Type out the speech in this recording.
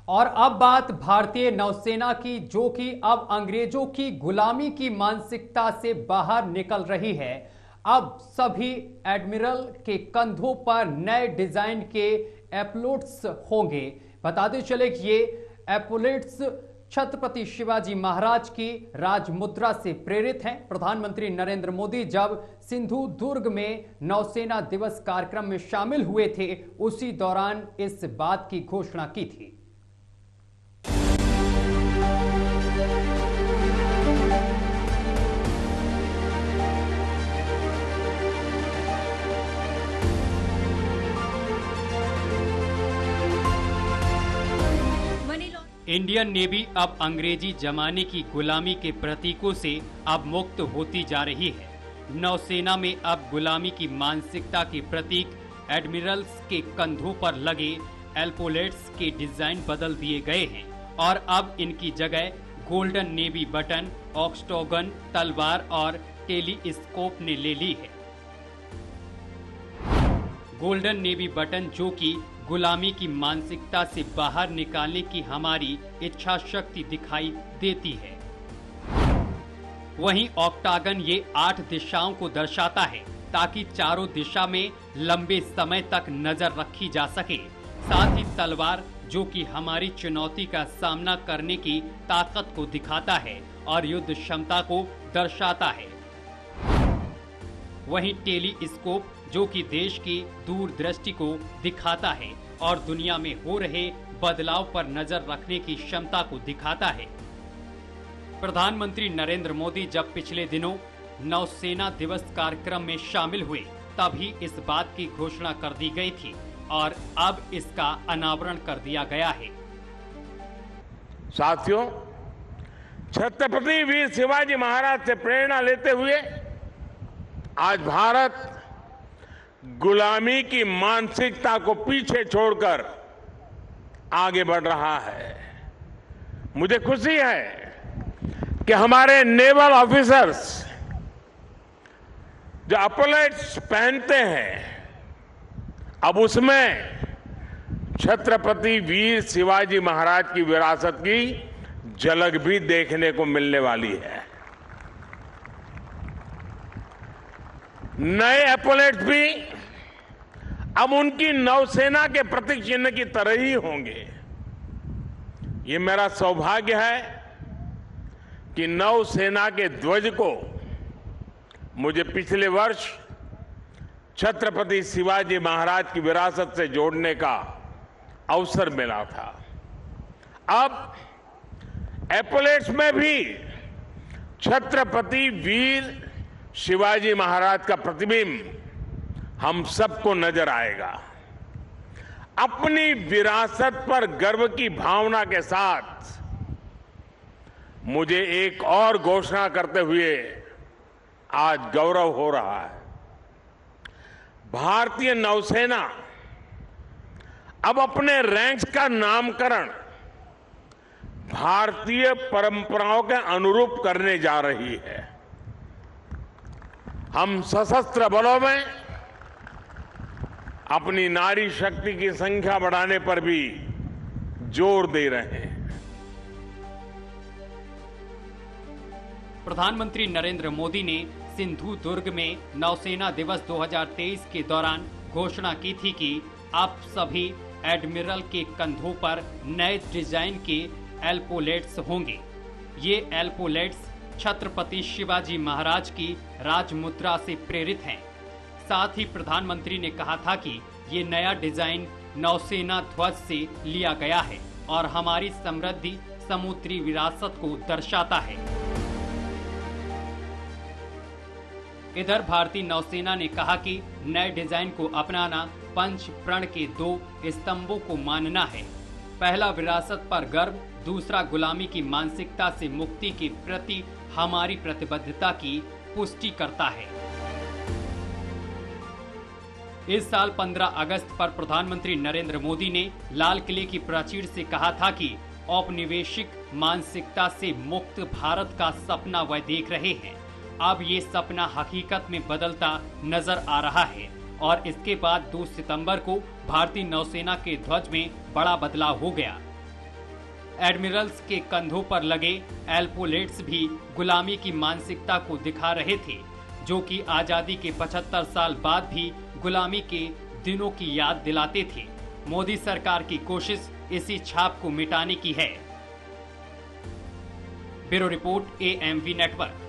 और अब बात भारतीय नौसेना की, जो कि अब अंग्रेजों की गुलामी की मानसिकता से बाहर निकल रही है। अब सभी एडमिरल के कंधों पर नए डिजाइन के एप्लोट्स होंगे। बताते चले कि ये एप्लोट्स छत्रपति शिवाजी महाराज की राजमुद्रा से प्रेरित हैं। प्रधानमंत्री नरेंद्र मोदी जब सिंधु दुर्ग में नौसेना दिवस कार्यक्रम में शामिल हुए थे, उसी दौरान इस बात की घोषणा की थी। इंडियन नेवी अब अंग्रेजी जमाने की गुलामी के प्रतीकों से अब मुक्त होती जा रही है। नौसेना में अब गुलामी की मानसिकता के प्रतीक एडमिरल्स के कंधों पर लगे एल्पोलेट्स के डिजाइन बदल दिए गए हैं और अब इनकी जगह गोल्डन नेवी बटन, ऑक्सटोगन, तलवार और टेलीस्कोप ने ले ली है। गोल्डन नेवी बटन, जो कि गुलामी की मानसिकता से बाहर निकालने की हमारी इच्छा शक्ति दिखाई देती है। वहीं ऑक्टागन ये 8 दिशाओं को दर्शाता है ताकि चारों दिशा में लंबे समय तक नजर रखी जा सके। साथ ही तलवार, जो कि हमारी चुनौती का सामना करने की ताकत को दिखाता है और युद्ध क्षमता को दर्शाता है। वहीं टेलीस्कोप, जो कि देश की दूरदृष्टि को दिखाता है और दुनिया में हो रहे बदलाव पर नजर रखने की क्षमता को दिखाता है। प्रधानमंत्री नरेंद्र मोदी जब पिछले दिनों नौसेना दिवस कार्यक्रम में शामिल हुए, तभी इस बात की घोषणा कर दी गई थी और अब इसका अनावरण कर दिया गया है। साथियों, छत्रपति वीर शिवाजी महाराज से प्रेरणा लेते हुए आज भारत गुलामी की मानसिकता को पीछे छोड़कर आगे बढ़ रहा है। मुझे खुशी है कि हमारे नेवल ऑफिसर्स जो एपोलेट्स पहनते हैं, अब उसमें छत्रपति वीर शिवाजी महाराज की विरासत की झलक भी देखने को मिलने वाली है। नए एपोलेट्स भी अब उनकी नौसेना के प्रतीक चिन्ह की तरह ही होंगे। ये मेरा सौभाग्य है कि नौसेना के ध्वज को मुझे पिछले वर्ष छत्रपति शिवाजी महाराज की विरासत से जोड़ने का अवसर मिला था। अब एपोलेट्स में भी छत्रपति वीर शिवाजी महाराज का प्रतिबिंब हम सबको नजर आएगा। अपनी विरासत पर गर्व की भावना के साथ मुझे एक और घोषणा करते हुए आज गौरव हो रहा है। भारतीय नौसेना अब अपने रैंक्स का नामकरण भारतीय परंपराओं के अनुरूप करने जा रही है। हम सशस्त्र बलों में अपनी नारी शक्ति की संख्या बढ़ाने पर भी जोर दे रहे हैं। प्रधानमंत्री नरेंद्र मोदी ने सिंधु दुर्ग में नौसेना दिवस 2023 के दौरान घोषणा की थी कि अब सभी एडमिरल के कंधों पर नए डिजाइन के एल्पोलेट्स होंगे। ये एल्पोलेट्स छत्रपति शिवाजी महाराज की राजमुद्रा से प्रेरित हैं। साथ ही प्रधानमंत्री ने कहा था कि ये नया डिजाइन नौसेना ध्वज से लिया गया है और हमारी समृद्धि समुद्री विरासत को दर्शाता है। इधर भारतीय नौसेना ने कहा कि नए डिजाइन को अपनाना पंच प्रण के 2 स्तंभों को मानना है। पहला विरासत पर गर्व, दूसरा गुलामी की मानसिकता से मुक्ति के प्रति हमारी प्रतिबद्धता की पुष्टि करता है। इस साल 15 अगस्त पर प्रधानमंत्री नरेंद्र मोदी ने लाल किले की प्राचीर से कहा था कि औपनिवेशिक मानसिकता से मुक्त भारत का सपना वह देख रहे हैं। अब ये सपना हकीकत में बदलता नजर आ रहा है और इसके बाद 2 सितंबर को भारतीय नौसेना के ध्वज में बड़ा बदलाव हो गया। एडमिरल्स के कंधों पर लगे एल्पोलेट्स भी गुलामी की मानसिकता को दिखा रहे थे, जो कि आजादी के 75 साल बाद भी गुलामी के दिनों की याद दिलाते थे। मोदी सरकार की कोशिश इसी छाप को मिटाने की है। Bureau report, AMV network.